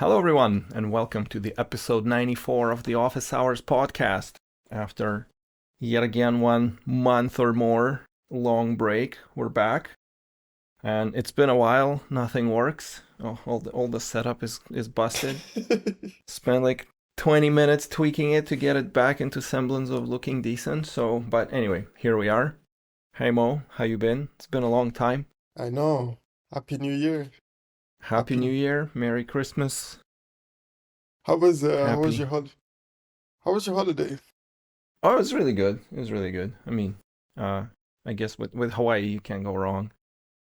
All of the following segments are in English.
Hello, everyone, and welcome to the episode 94 of the Office Hours podcast. After yet again 1 month or more long break, we're back, and it's been a while. Nothing works. All the setup is busted. Spent like 20 minutes tweaking it to get it back into semblance of looking decent. But anyway, here we are. Hey Mo, how you been? It's been a long time. I know. Happy New Year. Happy New Happy. Year, Merry Christmas, How was happy. your how was your holiday? Oh, it was really good. It was really good. I mean, uh, I guess with Hawaii you can't go wrong.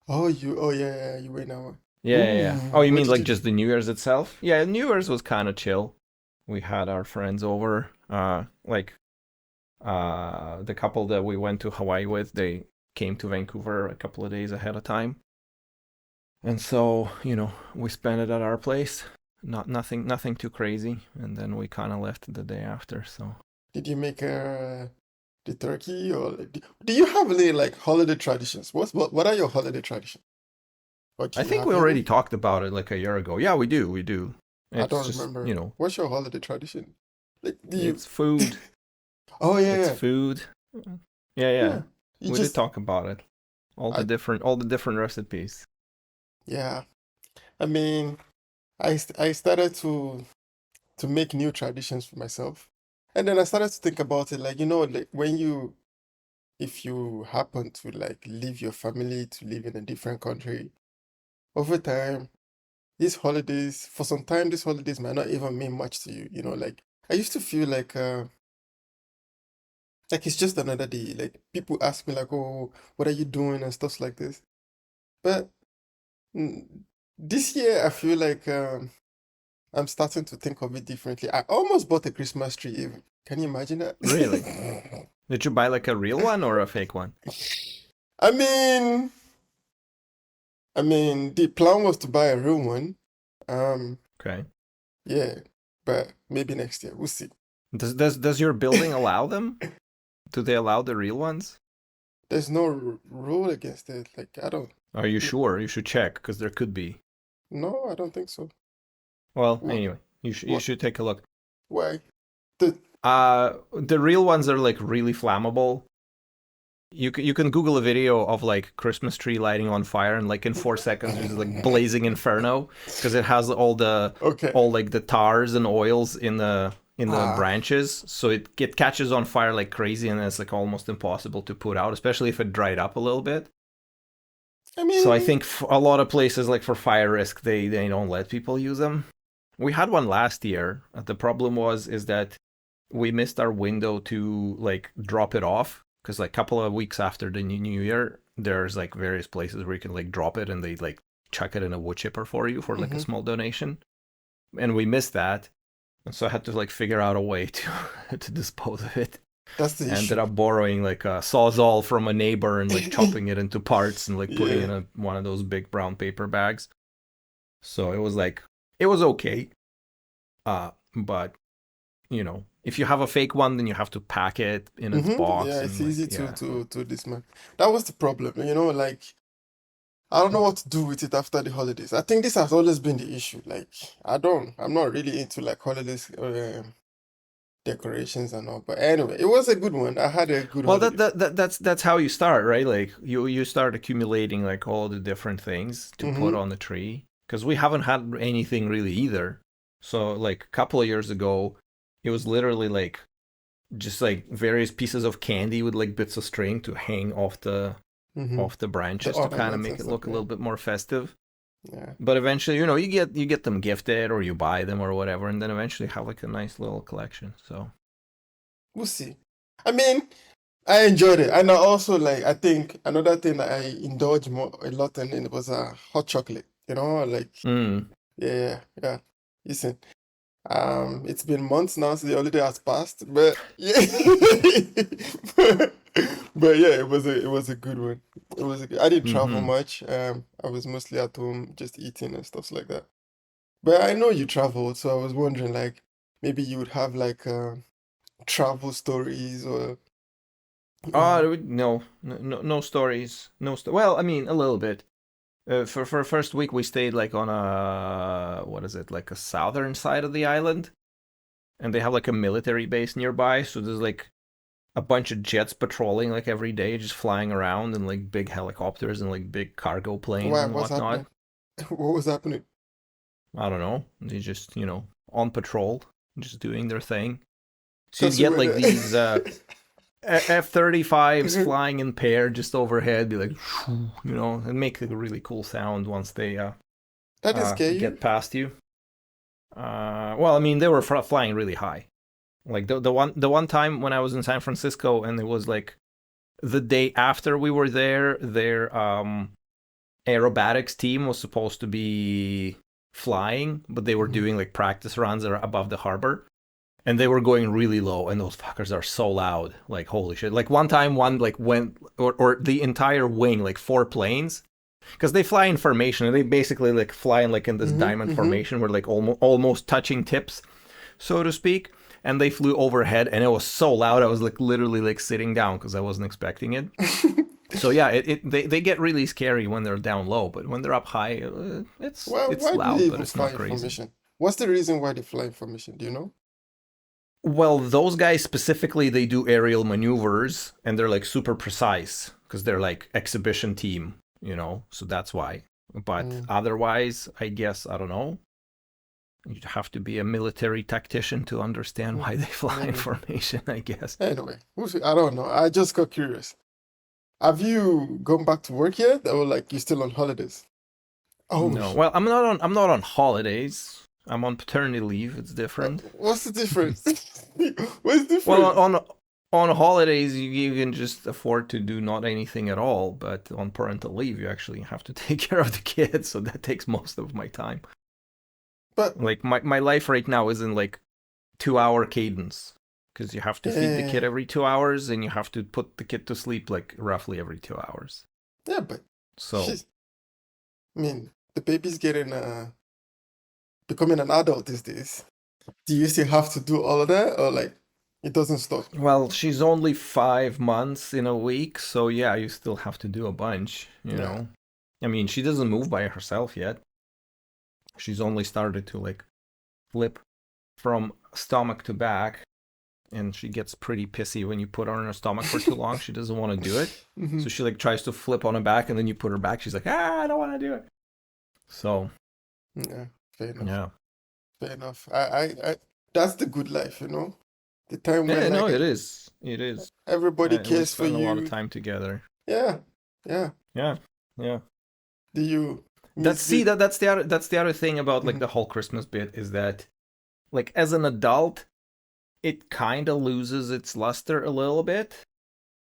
Oh yeah, you went now. Yeah. Oh, Ooh, you where mean did like you just the New Year's itself? Yeah, New Year's was kind of chill. We had our friends over. The couple that we went to Hawaii with, they came to Vancouver a couple of days ahead of time, and so we spent it at our place. Nothing too crazy, and then we kind of left the day after. So did you make the turkey or do you have any like holiday traditions? What are your holiday traditions? Or do I you think have we already any? talked about it like a year ago. Yeah, we do. I It's don't just, remember. What's your holiday tradition? Like do you it's food. Oh yeah, It's yeah. food. Yeah. Yeah. You We did just talk about it. I All the different recipes. yeah. I mean, I started to make new traditions for myself. And then I started to think about it, like, like if you happen to like leave your family to live in a different country, over time, for some time, these holidays might not even mean much to you. Like I used to feel like it's just another day. Like people ask me like, oh, what are you doing and stuff like this. But mm, this year, I feel like I'm starting to think of it differently. I almost bought a Christmas tree even. Can you imagine that? Really? Did you buy like a real one or a fake one? I mean, the plan was to buy a real one. Um, Okay. yeah, but maybe next year. We'll see. Does your building allow them? Do they allow the real ones? There's no rule against it. Like, I don't. Are you n- sure? You should check because there could be. No, I don't think so. Well, What? anyway, you What? should take a look. Why? The The real ones are like really flammable. You can Google a video of like Christmas tree lighting on fire, and like in 4 seconds there's like blazing inferno because it has okay. all like the tars and oils in the Ah, branches, so it catches on fire like crazy, and it's like almost impossible to put out, especially if it dried up a little bit. I So I mean, think a lot of places like for fire risk they don't let people use them. We had one last year. The problem is that we missed our window to like drop it off because like a couple of weeks after the new year, there's like various places where you can like drop it and they like chuck it in a wood chipper for you for like a hmm small donation. And we missed that, and so I had to like figure out a way to to dispose of it. that's the I ended issue. up borrowing like a sawzall from a neighbor and like chopping it into parts and like putting it Yeah. in one of those big brown paper bags. So it was okay. But if you have a fake one, then you have to pack it in its Yeah, box it's and like, easy to yeah. dismantle. That was the problem. Like I don't know what to do with it after the holidays. I think this has always been the issue. Like, I'm not really into like holidays decorations and all. But anyway, it was a good one. I had a good Well, holiday. that's how you start, right? Like you start accumulating like all the different things to put Mm-hmm. on the tree because we haven't had anything really either. So like a couple of years ago, it was literally like just like various pieces of candy with like bits of string to hang Mm-hmm. off the The branches to kind of ornaments and make it stuff. look a Yeah. little bit more festive. Yeah. But eventually, you get them gifted or you buy them or whatever, and then eventually have like a nice little collection. So We'll see. I mean, I enjoyed it. And I also like I think another thing that I indulged a lot in was hot chocolate. Like mm, yeah. Listen. It's been months now since the holiday has passed, but yeah, but yeah, it was a good one. I didn't travel mm-hmm. much. I was mostly at home, just eating and stuff like that. But I know you traveled, so I was wondering, like, maybe you would have like travel stories or uh, Oh no stories, well, I mean a little bit. For first week we stayed like on a what is it, like a southern side of the island, and they have like a military base nearby. So there's like a bunch of jets patrolling like every day, just flying around, and like big helicopters and like big cargo planes Why? and What's whatnot. happening? What was happening? I don't know. They just, on patrol, just doing their thing. So you'd Because you get were like there. these F-35s flying in pair just overhead, be like, and make a really cool sound once they That didn't scare you? get past you. Well, I mean, they were flying really high. Like the one time when I was in San Francisco, and it was like the day after we were there, their aerobatics team was supposed to be flying, but they were Mhm. doing like practice runs above the harbor, and they were going really low, and those fuckers are so loud, like holy shit. Like one time one like went, or the entire wing, like 4 planes, because they fly in formation, and they basically like fly in like in this Mhm. diamond Mhm. formation where like almost touching tips, so to speak. And they flew overhead, and it was so loud I was like literally like sitting down because I wasn't expecting it. So yeah, they get really scary when they're down low, but when they're up high, it's Well, it's why do they loud, but even it's fly not in crazy. formation? What's the reason why they fly in formation? Do you know? Well, those guys specifically, they do aerial maneuvers, and they're like super precise because they're like exhibition team, so that's why. But Mm. otherwise, I guess, I don't know. You'd have to be a military tactician to understand why they fly in Maybe. formation, I guess. Anyway, I don't know. I just got curious. Have you gone back to work yet, or like you still on holidays? Oh, No, well, I'm not on holidays. I'm on paternity leave. It's different. what's the difference? What's the Well, difference? on holidays, you can just afford to do not anything at all, but on parental leave, you actually have to take care of the kids, so that takes most of my time. But Like my life right now is in like 2 hour cadence, because you have to feed the yeah, kid every 2 hours, and you have to put the kid to sleep like roughly every 2 hours. yeah, but So she's. I mean, the baby's getting becoming an adult these days. Do you still have to do all of that, or like it doesn't stop? well, she's only 5 months in a week, so yeah, you still have to do a bunch, Yeah. I mean, she doesn't move by herself yet. She's only started to like flip from stomach to back, and she gets pretty pissy when you put her on her stomach for too long. She doesn't want to do it. Hmm. So she like tries to flip on her back, and then you put her back. She's like, I don't want to do it. So Yeah. Fair enough. yeah, Fair enough. That's the good life, the time yeah, when no, like it is, it is. everybody We cares for spend a lot of you. time together. Yeah. Yeah. Yeah, yeah. Do you That's miss see the? that's the other thing about like Mhm. the whole Christmas bit is that like as an adult, it kind of loses its luster a little bit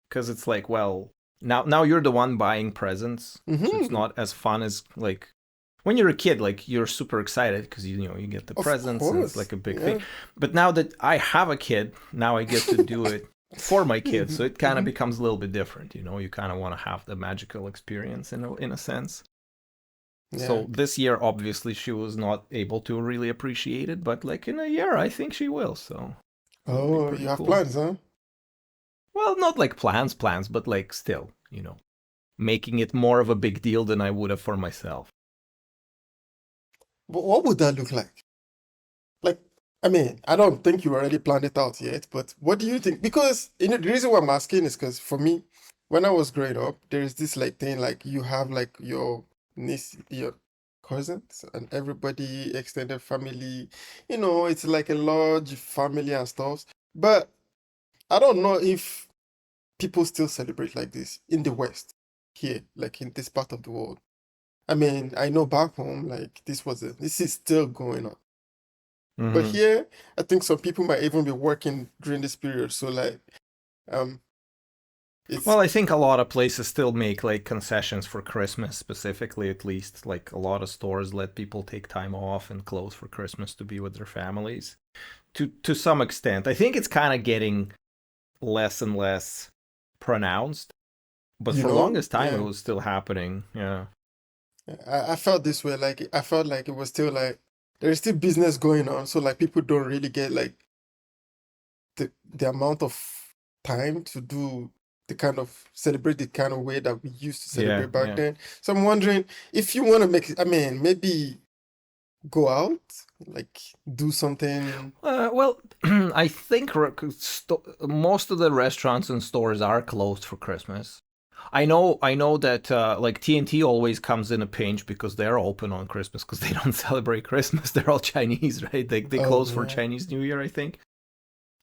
because it's like, well, now you're the one buying presents, so it's Mhm. not as fun as like when you're a kid. Like you're super excited because you get the Of presents and it's course. like a big thing. Yeah. But now that I have a kid, now I get to do it for my kid, so it kind of Hmm. becomes a little bit different. You kind of want to have the magical experience in a sense. Yeah. So this year, obviously, she was not able to really appreciate it, but like in a year, I think she will. So it'll be Oh, you pretty have cool. plans, huh? Well, not like plans, but like still, making it more of a big deal than I would have for myself. But what would that look like? Like, I mean, I don't think you already planned it out yet, but what do you think? Because the reason why I'm asking is because for me, when I was growing up, there's this like thing like you have like your niece, your cousins, and everybody, extended family. It's like a large family and stuff. But I don't know if people still celebrate like this in the West, here, like in this part of the world. I mean, I know back home, like this is still going on. But Hmm. here, I think some people might even be working during this period. So like, um, it's Well, I think a lot of places still make like concessions for Christmas, specifically, at least. Like a lot of stores let people take time off and close for Christmas to be with their families. To some extent, I think it's kind of getting less and less pronounced, but for longest time it yeah. was still happening. Yeah. I felt this way. Like I felt like it was still like there is still business going on. So like people don't really get like the amount of time to do the kind of celebrate the kind of way that we used to Yeah, celebrate back yeah. then. So I'm wondering if you want to make, I mean, maybe go out, like do something? Well, I think most of the restaurants and stores are closed for Christmas. I know that like TNT always comes in a pinch because they're open on Christmas because they don't celebrate Christmas. They're all Chinese, right? They Oh close for yeah. Chinese New Year, I think.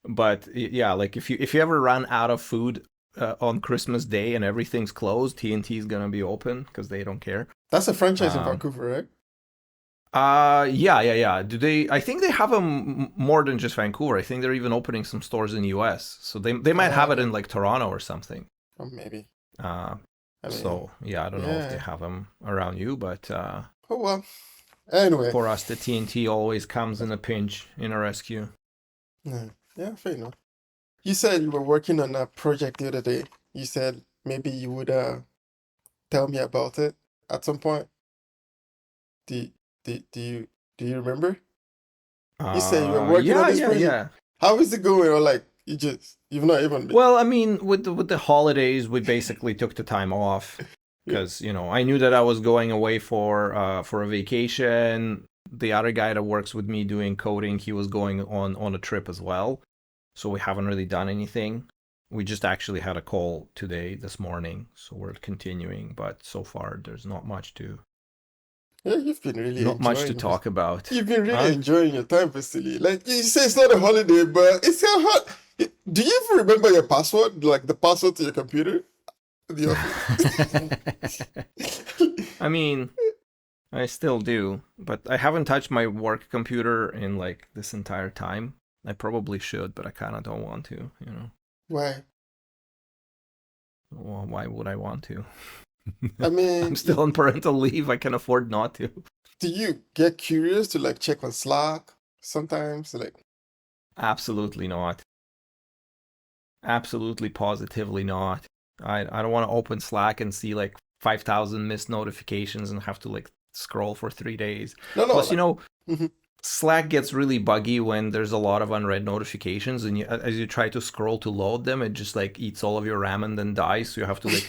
But yeah, like if you ever run out of food on Christmas Day and everything's closed, TNT is gonna be open because they don't care. That's a franchise in Um, Vancouver, right? yeah. Do they? I think they have them more than just Vancouver. I think they're even opening some stores in the U.S. So they might have it in Um, like Toronto or something. or maybe. Uh, I mean, so yeah, I don't know if they yeah. have them around you, but Oh well. Anyway. for us, the TNT always comes in a pinch in a rescue. Yeah, yeah, fair enough. You said you were working on a project the other day. You said maybe you would tell me about it at some point. Do do do you do you remember? You said you were working on Yeah, this yeah, project. yeah. How is it going? Or like you've not even been. Well, I mean, with the holidays, we basically took the time off Yeah. because I knew that I was going away for a vacation. The other guy that works with me doing coding, he was going on a trip as well. So we haven't really done anything. We just actually had a call today, this morning, so we're continuing. But so far, there's Yeah, you've been really not much to enjoying this. talk about. You've been really Huh? enjoying your time, Vasili. Like you say, it's not a holiday, but it's kind of hot. Do you even remember your password? Like the password to your computer in the office? I mean, I still do, but I haven't touched my work computer in like this entire time. I probably should, but I kind of don't want to. Why? Well, why would I want to? I I'm mean, still on parental leave. I can afford not to. do you get curious to like check on Slack sometimes? Like, Absolutely not. Absolutely positively not. I don't want to open Slack and see like 5,000 missed notifications and have to like scroll for 3 days. no, no, Plus, like, mhm. Slack gets really buggy when there's a lot of unread notifications, and as you try to scroll to load them, it just like eats all of your RAM and then dies. So you have to like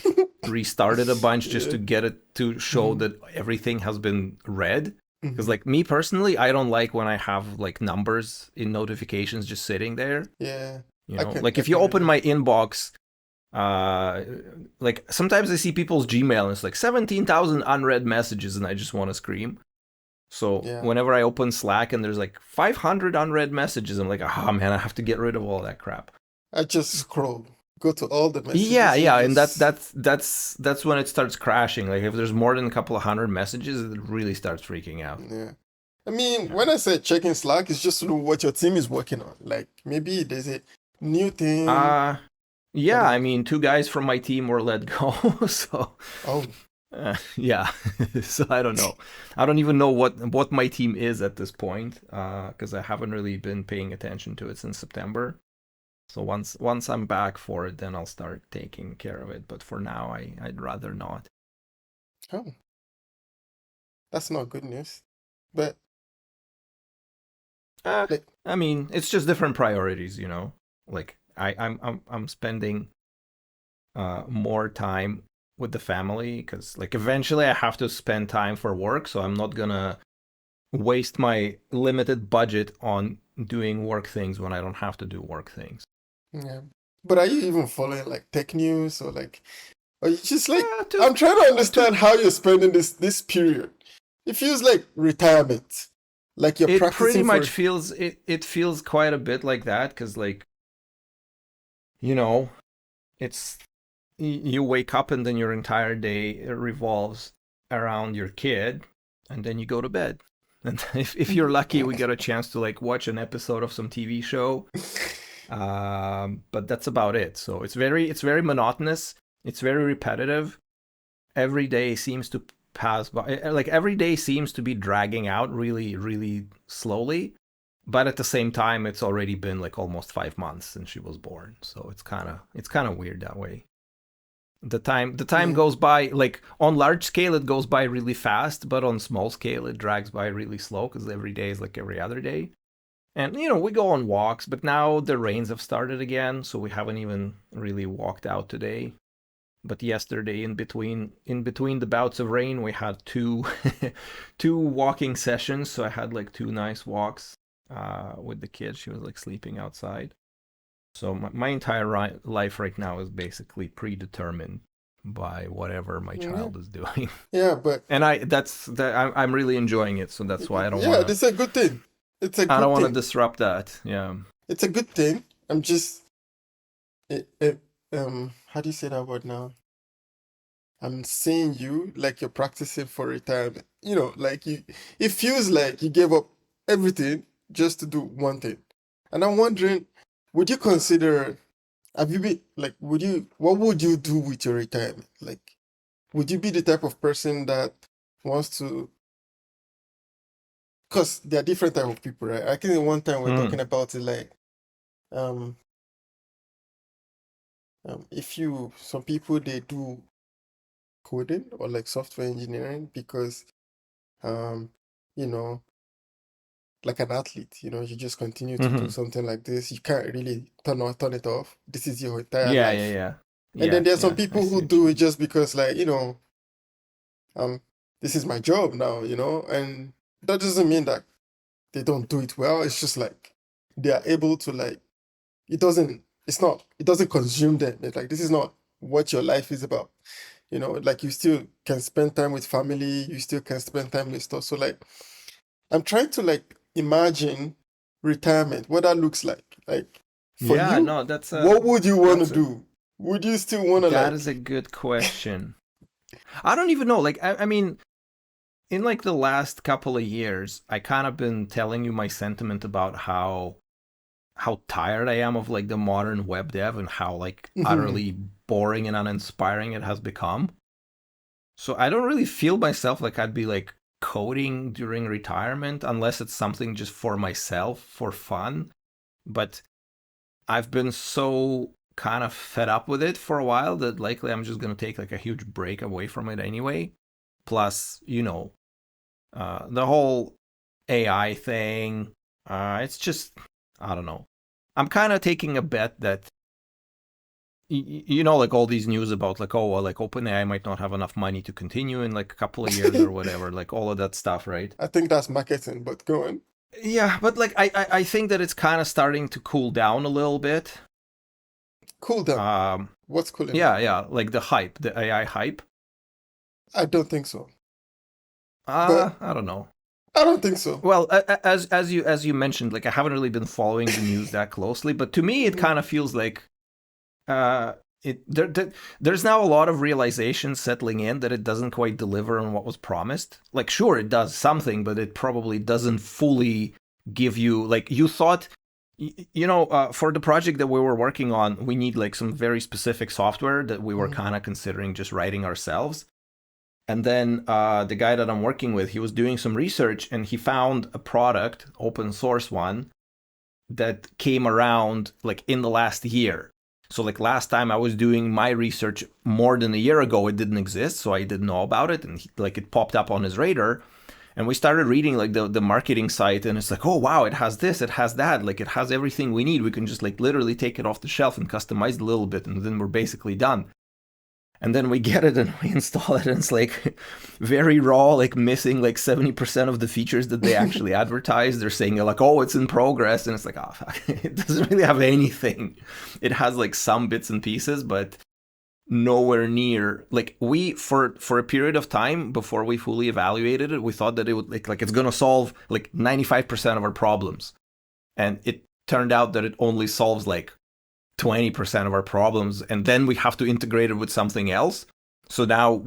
restart it a bunch just Yeah. to get it to show Mhm. that everything has been read. Because Mhm. like me personally, I don't like when I have like numbers in notifications just sitting there. Yeah, Like I if you can open relate. my inbox, uh, like sometimes I see people's Gmail and it's like 17,000 unread messages, and I just want to scream. So Yeah, whenever I open Slack and there's like 500 unread messages, I'm like, oh man, I have to get rid of all that crap. I just scroll, go to all the Yeah, messages and yeah, and that just that's that's that's when it starts crashing. Like if there's more than a couple of hundred messages, it really starts freaking out. yeah. I mean, Yeah. when I say checking Slack, it's just to know what your team is working on. Like maybe there's a new thing Uh that yeah, I is. mean, two guys from my team were let go, so Oh, yeah. So I don't know. I don't even know what my team is at this point, because I haven't really been paying attention to it since September. So once I'm back for it, then I'll start taking care of it. But for now, I'd rather not. oh, that's not good news. But Uh, like, I mean, it's just different priorities. Like I'm spending more time with the family because like eventually I have to spend time for work, so I'm not gonna waste my limited budget on doing work things when I don't have to do work things. yeah. But are you even following like tech news or like, or you just like? Uh, to I'm trying to to understand how you're spending this period. It feels like retirement, like you're it pretty practicing much for. feels feels quite a bit like that because like you know it's you wake up and then your entire day revolves around your kid, and then you go to bed. And if you're lucky, we get a chance to like watch an episode of some TV show. But that's about it. So it's very monotonous. It's very repetitive. Every day seems to pass by. Like every day seems to be dragging out really, really slowly. But at the same time, it's already been like almost 5 months since she was born. So it's kind of weird that way. The time Yeah, goes by like on large scale it goes by really fast, but on small scale it drags by really slow because every day is like every other day. And we go on walks, but now the rains have started again, so we haven't even really walked out today. But yesterday, in between the bouts of rain, we had two two walking sessions. So I had like two nice walks with the kids. She was like sleeping outside. So my entire life right now is basically predetermined by whatever my Yeah, child is doing. yeah, but And I'm really enjoying it, so that's why yeah, it's a good thing. It's a I don't good want to thing. disrupt that. Yeah. It's a good thing. I'm just, it, it, how do you say that word now? I'm seeing you like you're practicing for retirement. Like it feels like you gave up everything just to do one thing. And I'm wondering, would you consider, have you been, like, what would you do with your retirement? Like, would you be the type of person that wants to, because there are different type of people, right? I think the one time we're talking Mm. about it, like, um, if some people, they do coding or like software engineering because, um, you know, like an athlete, you just continue to do Hmm. something like this. You can't really turn it off. This is your entire Yeah, yeah, life. yeah, And then yeah, there are some yeah. I people who see what do you it mean. just because, like, um, this is my job now, and that doesn't mean that they don't do it well. It's just like they are able to, like, it doesn't consume them. It's like, this is not what your life is about. Like, you still can spend time with family, you still can spend time with stuff. So, like, I'm trying to, like, imagine retirement, what that looks like. Like, for Yeah, you, no, what would you want to that's a do? Would you still want to, that is like, a good question. I don't even know. Like, I mean, in like the last couple of years, I kind of been telling you my sentiment about how tired I am of like the modern web dev and how like mhm. utterly boring and uninspiring it has become. So I don't really feel myself like I'd be like coding during retirement unless it's something just for myself for fun. But I've been so kind of fed up with it for a while that likely I'm just going to take like a huge break away from it anyway. Plus, the whole AI thing, it's just, I don't know. I'm kind of taking a bet that like all these news about like, oh well, like OpenAI might not have enough money to continue in like a couple of years or whatever, like all of that stuff, right? I think that's marketing, but go on. Yeah, but like I think that it's kind of starting to cool down a little bit. Cool down. Um, What's cooling yeah, down? yeah, like the hype, the AI hype. I don't think so. But I don't know. I don't think so. Well, as you mentioned, like I haven't really been following the news that closely, but to me it Mhm. kind of feels like uh there's now a lot of realization settling in that it doesn't quite deliver on what was promised. Like sure it does something, but it probably doesn't fully give you like you thought for the project that we were working on, we need like some very specific software that we were Mhm. kind of considering just writing ourselves. And then the guy that I'm working with, he was doing some research and he found a product, open source one, that came around like in the last year. So like last time I was doing my research more than a year ago, it didn't exist, so I didn't know about it, and like it popped up on his radar. And we started reading like the marketing site, and it's like, oh wow, it has this, it has that, like it has everything we need. We can just like literally take it off the shelf and customize it a little bit, and then we're basically done. And then we get it and we install it, and it's like very raw, like missing like 70% of the features that they actually advertise. They're saying like, oh, it's in progress, and it's like, oh fuck, it doesn't really have anything. It has like some bits and pieces, but nowhere near like we for a period of time before we fully evaluated it, we thought that it would like it's gonna solve like 95% of our problems. And it turned out that it only solves like 20% of our problems, and then we have to integrate it with something else. So now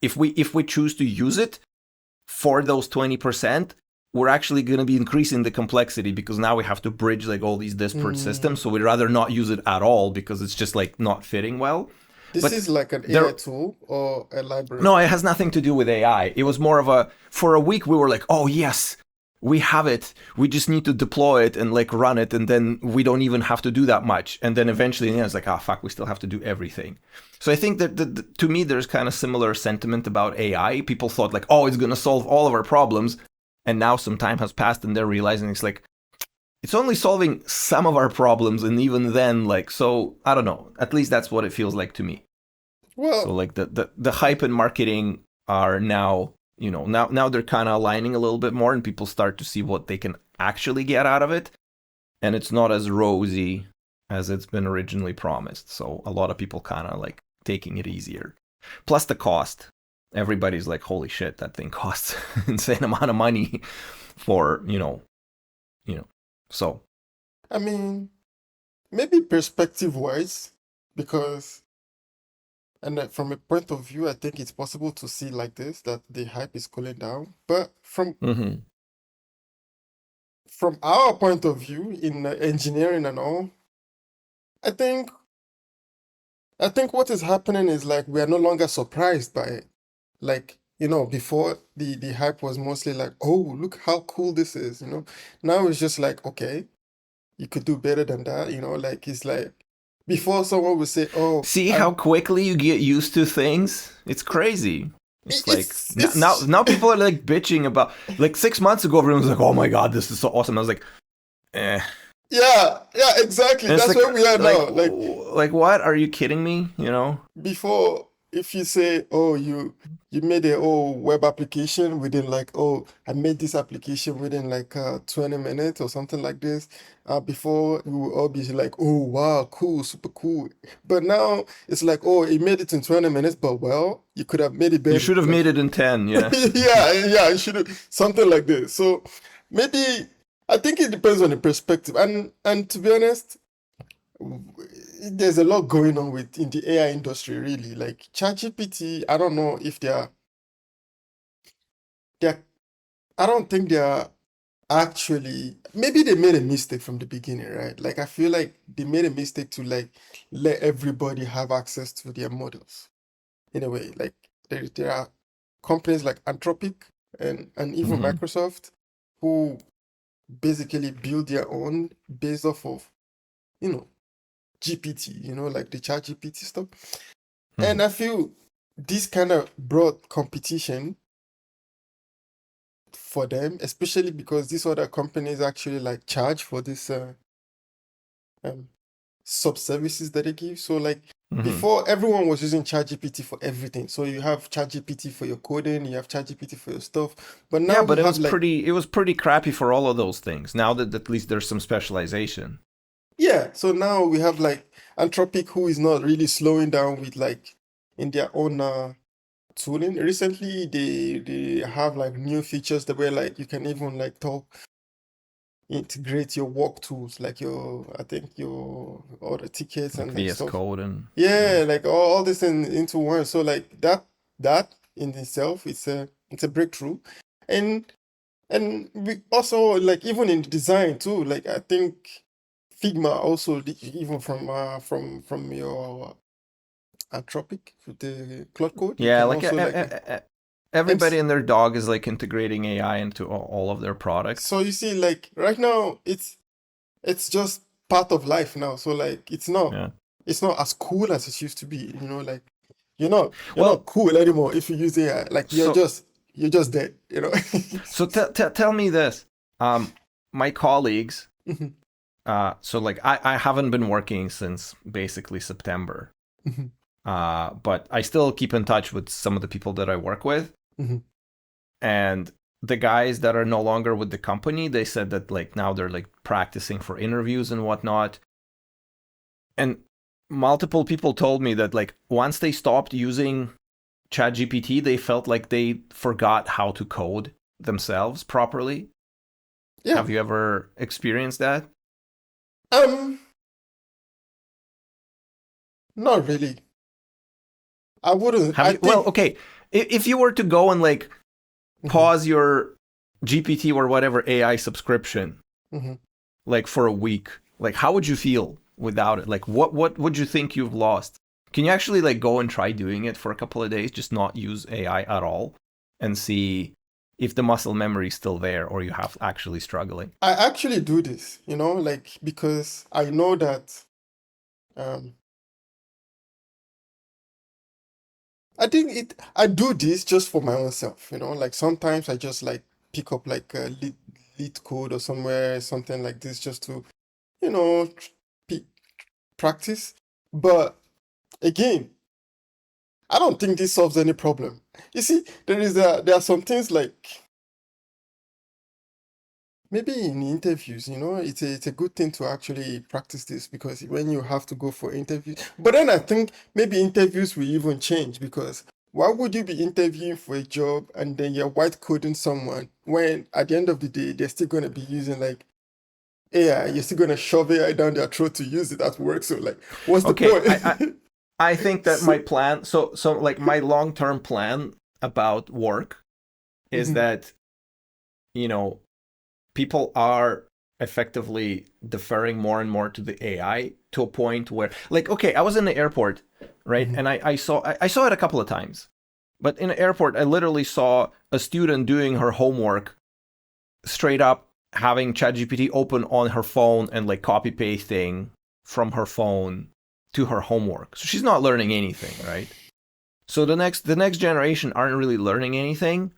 if we choose to use it for those 20%, we're actually going to be increasing the complexity because now we have to bridge like all these disparate Mm. systems. So we'd rather not use it at all because it's just like not fitting well. This But is like an AI there tool or a library. no, it has nothing to do with AI. It was more of a for a week we were like, "Oh yes, we have it. We just need to deploy it and like run it, and then we don't even have to do that much." And then eventually, it's like, "Ah, fuck, we still have to do everything." So I think that to me, there's kind of similar sentiment about AI. People thought like, "Oh, it's gonna solve all of our problems," and now some time has passed, and they're realizing it's like it's only solving some of our problems, and even then, like, so I don't know. At least that's what it feels like to me. So Well, like the hype and marketing are now, now they're kind of aligning a little bit more, and people start to see what they can actually get out of it, and it's not as rosy as it's been originally promised. So a lot of people kind of like taking it easier. Plus the cost. Everybody's like, holy shit, that thing costs insane amount of money for, you know. So, I mean, maybe perspective wise, because, and from a point of view, I think it's possible to see like this that the hype is cooling down. But mhm. from our point of view in engineering and all, I think I think what is happening is like we are no longer surprised by it. Like, before the hype was mostly like, oh, look how cool this is. Now it's just like, okay, you could do better than that. Like it's like before someone would say, oh, See how quickly you get used to things? It's crazy. It's like it's now people are like bitching about, like 6 months ago everyone was like, "Oh my god, this is so awesome." I was like, "Eh." yeah, exactly. And it's That's like where we are like now. Like like what? Are you kidding me? before, if you say, oh, you made a web application within like, oh, I made this application within like 20 minutes or something like this. Before we will all be like, oh wow, cool, super cool. But now it's like, oh, it made it in 20 minutes, but well, you could have made it You better. should have Like made it in 10, yeah. yeah, it should have something like this. So maybe I think it depends on the perspective. And to be honest, there's a lot going on with in the AI industry, really. Like ChatGPT, I don't know if they're I don't think they're actually, maybe they made a mistake from the beginning, right? Like I feel like they made a mistake to like let everybody have access to their models in a way. Like there are companies like Anthropic and even Hmm. Microsoft who basically build their own based off of, you know, GPT, like the chat GPT stuff. Hmm. And I feel this kind of brought competition for them, especially because these other companies actually like charge for this um, sub services that they give. So like Hmm. before, everyone was using ChatGPT for everything. So you have ChatGPT for your coding, you have ChatGPT for your stuff. But Yeah, now we but have like, it was pretty crappy for all of those things. Now that at least there's some specialization. yeah. So now we have like Anthropic, who is not really slowing down with like in their own tooling. Recently, they have like new features that where like you can even like talk integrate your work tools like your I think your all the tickets Like and like VS stuff. Code and yeah. Yeah, like all this into one. So like that in itself it's a breakthrough. And we also like even in design too, like I think Figma also even from your Anthropic with the Cloud Code, you Yeah, can like also like everybody and and their dog is like integrating AI into all of their products. so you see like right now it's just part of life now. So like Yeah. it's not as cool as it used to be. Like you're not Well, cool anymore if you use AI. Like so you're just dead. so tell me this. My colleagues, Mhm, so like I haven't been working since basically September. mhm, But I still keep in touch with some of the people that I work with. mhm. And the guys that are no longer with the company, they said that like now they're like practicing for interviews and whatnot. And multiple people told me that like once they stopped using ChatGPT, they felt like they forgot how to code themselves properly. Yeah. Have you ever experienced that? Um. Not really. I wouldn't. Have I you? Well, think. okay. If you were to go and like Mhm, pause your GPT or whatever AI subscription mhm. like for a week, like how would you feel without it? Like what would you think you've lost? Can you actually like go and try doing it for a couple of days, just not use AI at all, and see if the muscle memory is still there or you have actually struggling? I actually do this, like because I know that um I think I do this just for my own self, like sometimes I just like pick up like a lead code or somewhere, something like this just to, you know, p- practice. But again, I don't think this solves any problem. You see, there are some things like maybe in interviews, it's a good thing to actually practice this because when you have to go for interviews, but then I think maybe interviews will even change because why would you be interviewing for a job and then you're white coding someone when at the end of the day they're still going to be using like AI, you're still going to shove AI down their throat to use it at work. So like, what's the Okay, point? I think that my So, plan, so like my long-term plan about work is mhm, that, you know, people are effectively deferring more and more to the AI to a point where, like, okay, I was in the airport, right? mhm. And I saw it a couple of times. But in the airport, I literally saw a student doing her homework straight up having ChatGPT open on her phone and like copy pasting from her phone to her homework. So she's not learning anything, right? So the next generation aren't really learning anything,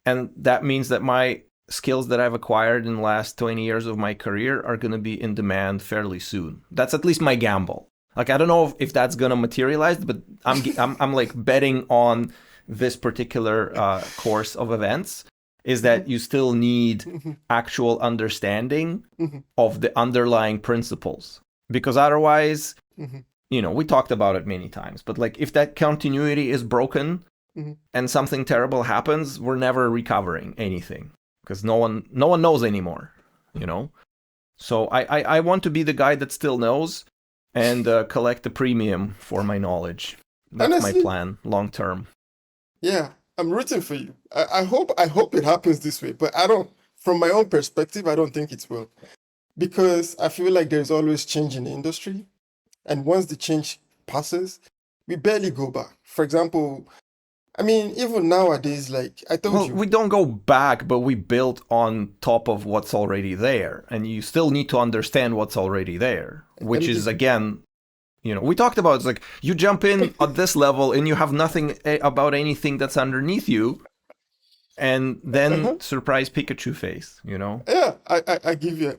and that means that my skills that I've acquired in the last 20 years of my career are going to be in demand fairly soon. That's at least my gamble. Like I don't know if that's going to materialize, but I'm like betting on this particular course of events is that you still need Mhm, actual understanding mhm, of the underlying principles because otherwise, mhm, we talked about it many times, but like if that continuity is broken mhm. and something terrible happens, we're never recovering anything because no one knows anymore, you know. So I want to be the guy that still knows and collect the premium for my knowledge. That's my Honestly, plan long term. yeah, I'm rooting for you. I hope it happens this way, but I don't. From my own perspective, I don't think it will because I feel like there's always change in the industry, and once the change passes, we barely go back. For example, I mean, even nowadays, like I told Well, you, we don't go back, but we build on top of what's already there, and you still need to understand what's already there, which and is again, we talked about it's like you jump in at this level and you have nothing about anything that's underneath you, and then uh-huh. surprise Pikachu face. Yeah,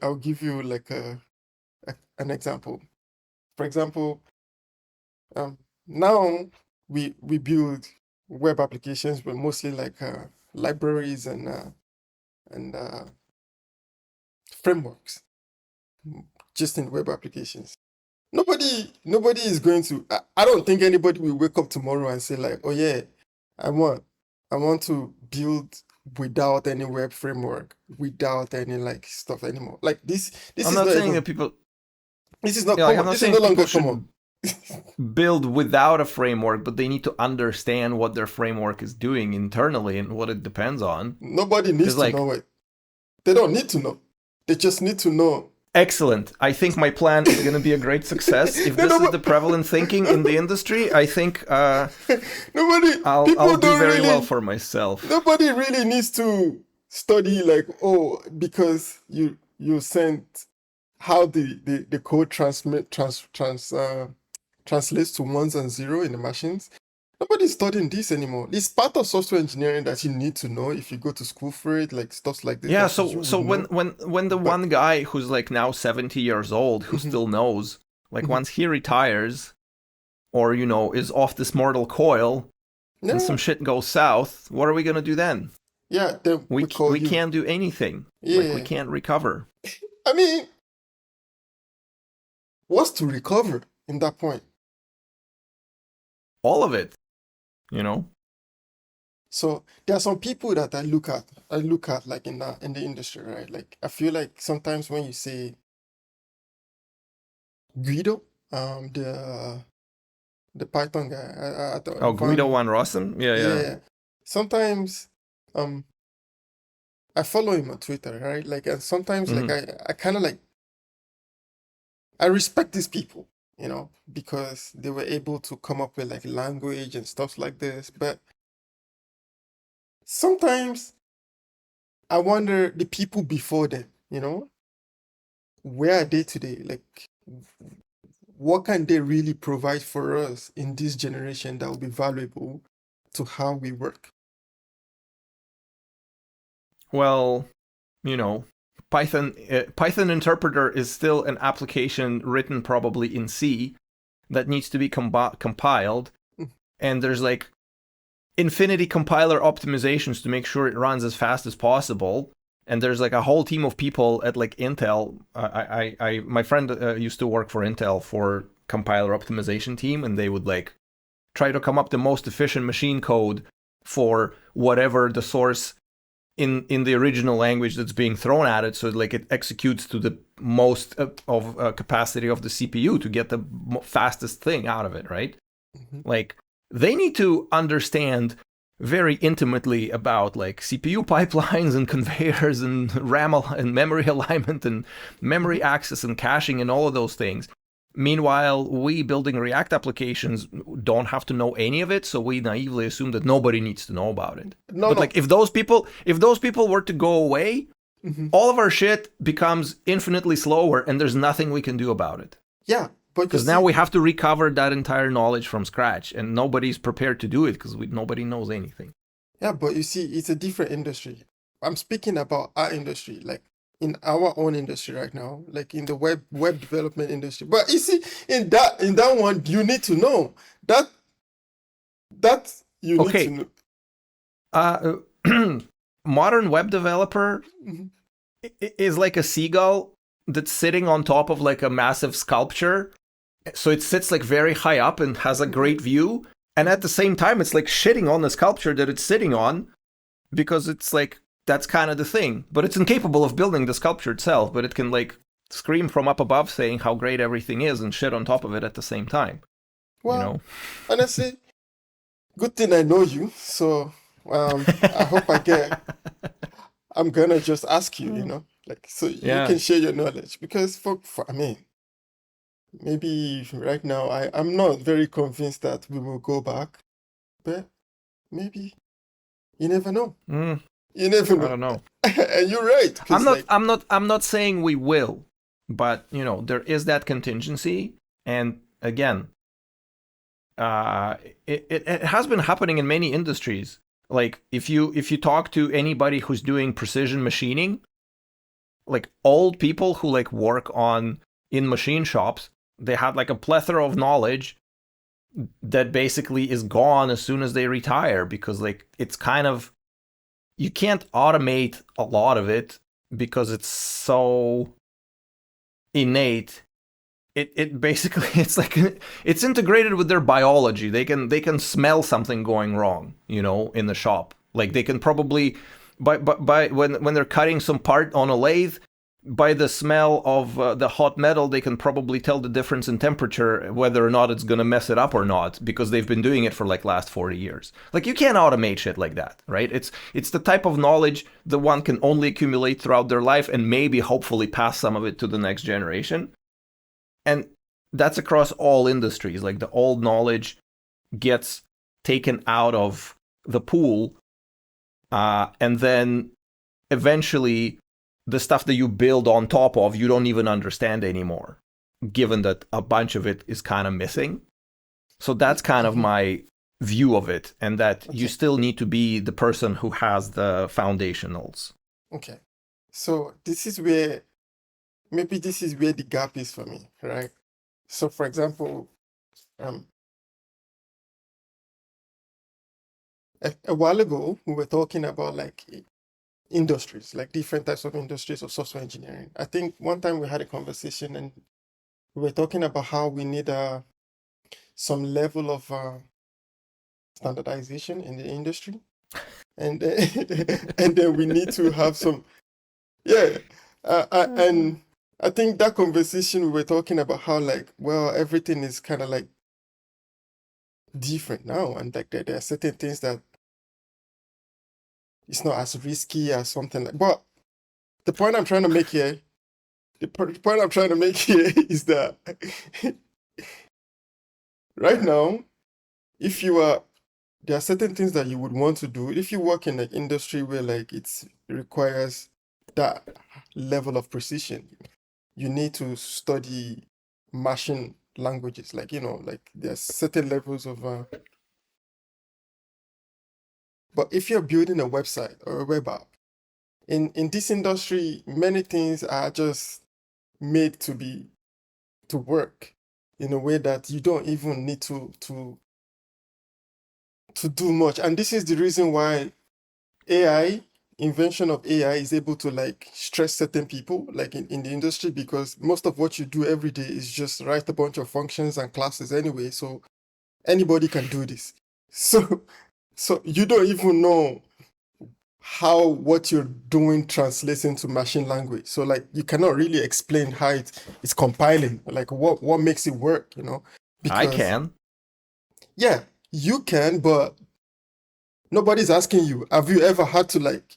I'll give you like an example. For example, um, now we build web applications, but mostly like libraries and frameworks, just in web applications. Nobody is going to. I don't think anybody will wake up tomorrow and say like, oh yeah, I want I want to build without any web framework, without any like stuff anymore. Like this I'm is not not saying that even people, this is not like I'm common. not This is no saying longer people common. should build without a framework, but they need to understand what their framework is doing internally and what it depends on. Nobody needs Because to like, know it. They don't need to know. They just need to know. excellent. I think my plan is going to be a great success. If No, this is no, the prevalent thinking in the industry, I think nobody. I'll People do don't very well really. for myself. Nobody really needs to study like, oh, because you sent how the code translates to ones and zero in the machines. Nobody's studying this anymore. It's part of software engineering that you need to know if you go to school for it, like stuff like this Yeah, that you so would so when know. when when the But one guy who's like now 70 years old who mhm, still knows, like mhm. once he retires or is off this mortal coil and some Yeah, shit goes south, what are we going to do then? yeah, then We we call we you. can't do anything. Like we Yeah. can't recover I mean, what's to recover in that point? all of it. So there are some people that I look at like in the industry, right? Like I feel like sometimes when you say Guido, the Python guy, I thought Oh, Guido Van, Van Rossum? Yeah, yeah. yeah. Sometimes um I follow him on Twitter, right? Like and sometimes like Hmm. I kind of like I respect these people, because they were able to come up with like language and stuff like this. But sometimes I wonder the people before them, where are they today? Like, what can they really provide for us in this generation that will be valuable to how we work? Well, you know, Python interpreter is still an application written probably in C that needs to be compiled, and there's like infinity compiler optimizations to make sure it runs as fast as possible. And there's like a whole team of people at like Intel. My friend used to work for Intel for compiler optimization team, and they would like try to come up the most efficient machine code for whatever the source in the original language that's being thrown at it, so like it executes to the most of capacity of the CPU to get the fastest thing out of it, right? Mhm. Like they need to understand very intimately about like CPU pipelines and conveyors and RAM and memory alignment and memory Mhm. access and caching and all of those things. Meanwhile, we building React applications don't have to know any of it, so we naively assume that nobody needs to know about it. No, But no. like if those people were to go away, Mhm. all of our shit becomes infinitely slower and there's nothing we can do about it. Yeah, but you Because now see, we have to recover that entire knowledge from scratch, and nobody's prepared to do it because nobody knows anything. yeah, but you see, it's a different industry. I'm speaking about our industry, like in our own industry right now, like in the web development industry. But you see, in that one, you need to know that that you need to Okay, know. uh, modern web developer Mhm. is like a seagull that's sitting on top of like a massive sculpture. So it sits like very high up and has a great view. And at the same time, it's like shitting on the sculpture that it's sitting on because it's like that's kind of the thing. But it's incapable of building the sculpture itself, but it can like scream from up above saying how great everything is and shit on top of it at the same time, you Well, know? honestly, good thing I know you. So I hope I'm gonna just ask you, like so you Yeah. can share your knowledge because for I mean, maybe right now I'm not very convinced that we will go back, but maybe you never know. Mm, You never I know. don't know. And you're right, I'm because not like I'm not I'm not saying we will, but you know, there is that contingency. And again, uh, it has been happening in many industries. Like if you talk to anybody who's doing precision machining, like old people who like work on in machine shops, they had like a plethora of knowledge that basically is gone as soon as they retire because like it's kind of you can't automate a lot of it because it's so innate. It basically it's like it's integrated with their biology. They can smell something going wrong, in the shop. Like they can probably by when they're cutting some part on a lathe, by the smell of the hot metal, they can probably tell the difference in temperature, whether or not it's gonna mess it up or not, because they've been doing it for like last 40 years. Like you can't automate shit like that, right? It's the type of knowledge that one can only accumulate throughout their life and maybe hopefully pass some of it to the next generation. And that's across all industries. Like the old knowledge gets taken out of the pool, and then eventually the stuff that you build on top of you don't even understand anymore, given that a bunch of it is kind of missing. So that's kind of mhm. my view of it, and that you Okay, still need to be the person who has the foundationals. okay. So this is where the gap is for me, right? So for example, um a while ago we were talking about like industries, like different types of industries of software engineering. I think one time we had a conversation and we were talking about how we need some level of standardization in the industry, and and then we need to have some, yeah, and I think that conversation we were talking about how like well everything is kind of like different now, and like there are certain things that it's not as risky as something like. But the point I'm trying to make here, the point I'm trying to make here is that right now, if you are there are certain things that you would want to do if you work in an industry where like it requires that level of precision. You need to study machine languages, like like there's certain levels of but if you're building a website or a web app in this industry, many things are just made to work in a way that you don't even need to to do much. And this is the reason why AI, invention of AI is able to like stress certain people like in the industry, because most of what you do every day is just write a bunch of functions and classes anyway. So anybody can do this. So so you don't even know how what you're doing translates into machine language. So like you cannot really explain how it's compiling, like what makes it work, I because can. yeah, you can, but nobody's asking you. Have you ever had to like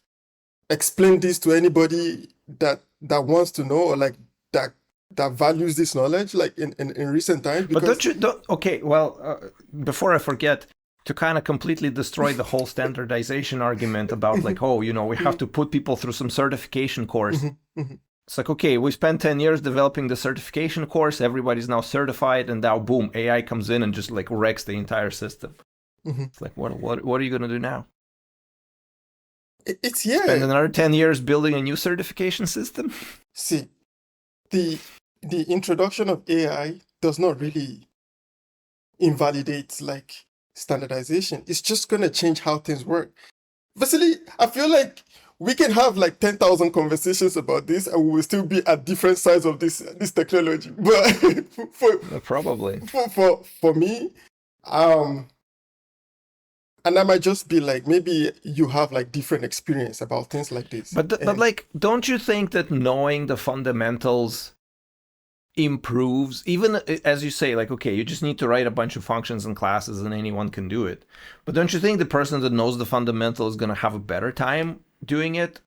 explain this to anybody that wants to know, or like that that values this knowledge, like in recent times? But Because okay, well, before I forget, to kind of completely destroy the whole standardization argument about like, oh, we have to put people through some certification course. It's like, okay, we spent 10 years developing the certification course, everybody's now certified, and now boom, AI comes in and just like wrecks the entire system. It's like, what are you going to do now? it's Spend another 10 years building a new certification system? See, the introduction of AI does not really invalidate like standardization. It's just gonna change how things work. Vasily, I feel like we can have like 10,000 conversations about this and we will still be at different sides of this technology. But Probably. for me, um, and I might just be like, maybe you have like different experience about things like this. But like, don't you think that knowing the fundamentals improves, even as you say, like, okay, you just need to write a bunch of functions and classes and anyone can do it. But don't you think the person that knows the fundamentals is going to have a better time doing it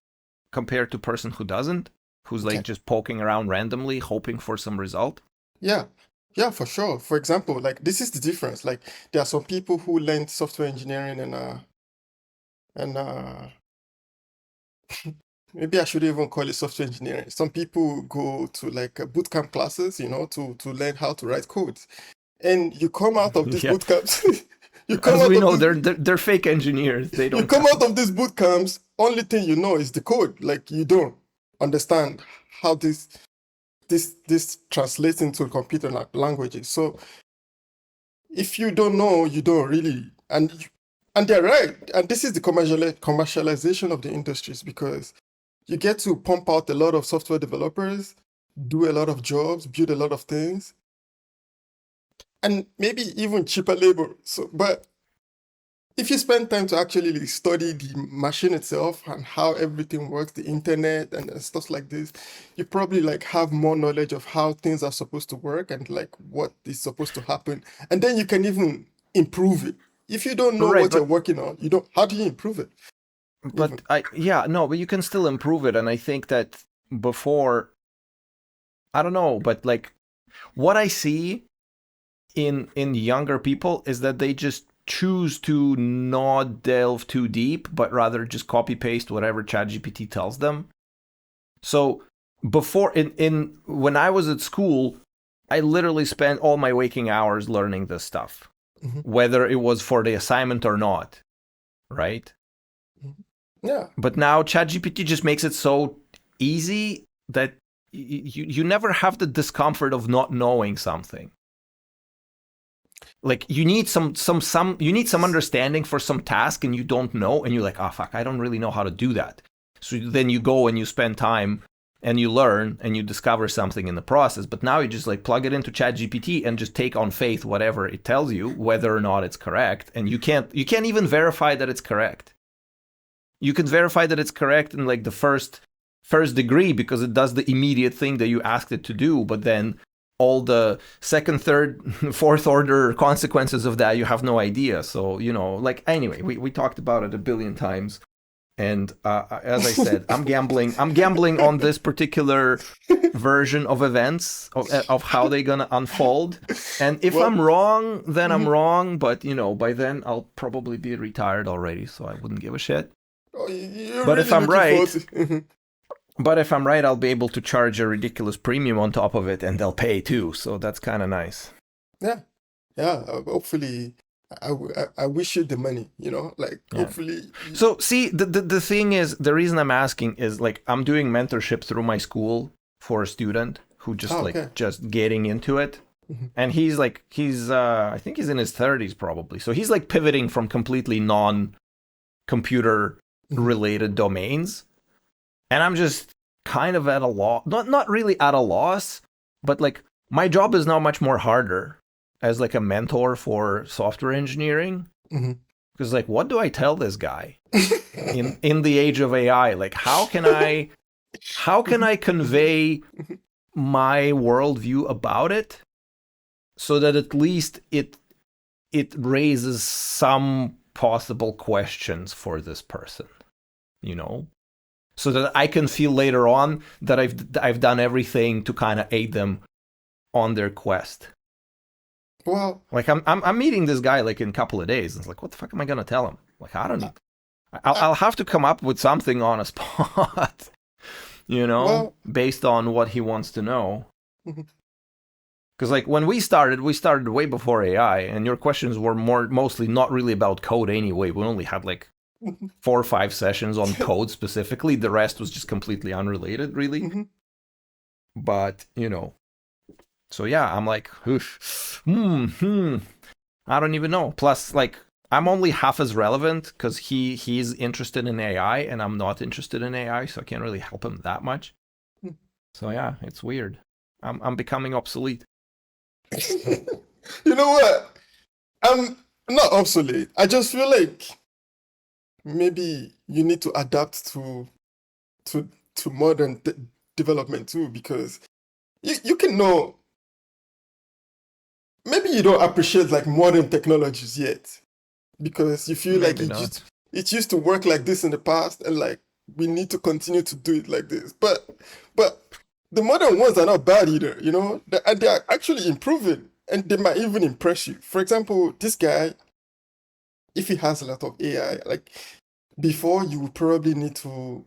compared to a person who doesn't, who's like just poking around randomly, hoping for some result? Yeah. Yeah, for sure. For example, like this is the difference. Like there are some people who learned software engineering and maybe I should even call it software engineering. Some people go to like bootcamp classes, to learn how to write codes. And you come out of these Yeah. boot camps, As we know, they're fake engineers. They don't you come out of these boot camps, only thing you know is the code. Like you don't understand how this translates into computer languages. So if you don't know, you don't really, and they're right. And this is the commercialization of the industries, because you get to pump out a lot of software developers, do a lot of jobs, build a lot of things, and maybe even cheaper labor. So, but if you spend time to actually study the machine itself and how everything works, the internet and stuff like this, you probably like have more knowledge of how things are supposed to work and like what is supposed to happen. And then you can even improve it. If you don't know right, what you're working on, you don't, how do you improve it? Even. but you can still improve it. And I think that before, I don't know, but like what I see in younger people is that they just choose to not delve too deep, but rather just copy paste whatever ChatGPT tells them. So before, in when I was at school, I literally spent all my waking hours learning this stuff, whether it was for the assignment or not, right? Yeah. But now ChatGPT just makes it so easy that you never have the discomfort of not knowing something. Like you need some understanding for some task and you don't know, and you're like, oh fuck, I don't really know how to do that. So then you go and you spend time and you learn and you discover something in the process. But now you just like plug it into ChatGPT and just take on faith whatever it tells you, whether or not it's correct. And you can't even verify that it's correct. You can verify that it's correct in like the first degree because it does the immediate thing that you asked it to do, but then all the second, third, fourth order consequences of that, you have no idea. So, like, anyway, we talked about it a billion times. And as I said, I'm gambling on this particular version of events, of how they're going to unfold. And if I'm wrong, then I'm wrong. But, by then I'll probably be retired already. So I wouldn't give a shit. But if I'm right... But if I'm right, I'll be able to charge a ridiculous premium on top of it, and they'll pay too. So that's kind of nice. Yeah. Hopefully, I wish you the money, hopefully. So see, the thing is, the reason I'm asking is like, I'm doing mentorship through my school for a student who just just getting into it. Mhm. And he's I think he's in his 30s probably. So he's like pivoting from completely non-computer Mhm. related domains. And I'm just kind of at a loss, not really at a loss, but like my job is now much more harder as like a mentor for software engineering, Mhm. because like what do I tell this guy in the age of AI? Like how can Mhm. I Mhm. convey Mhm. my worldview about it so that at least it raises some possible questions for this person, you know? So that I can feel later on that I've done everything to kind of aid them on their quest. Well, Like I'm meeting this guy like in a couple of days. And it's like, what the fuck am I gonna tell him? Like I don't I, need. I'll I, I'll have to come up with something on a spot, well, based on what he wants to know. mhm. Because like when we started way before AI, and your questions were mostly not really about code anyway. We only had like Mhm. 4 or 5 sessions on code specifically. The rest was just completely unrelated, really. Mhm. But so yeah, I'm like, I don't even know. Plus, like, I'm only half as relevant because he's interested in AI and I'm not interested in AI, so I can't really help him that much. So yeah, it's weird. I'm becoming obsolete. You know what? I'm not obsolete. I just feel like maybe you need to adapt to to modern development too, because you can know maybe you don't appreciate like modern technologies yet because you feel like Maybe not. it used to work like this in the past and like we need to continue to do it like this. But the modern ones are not bad either, you know? They are actually improving and they might even impress you. For example, this guy, if he has a lot of AI, like before you would probably need to,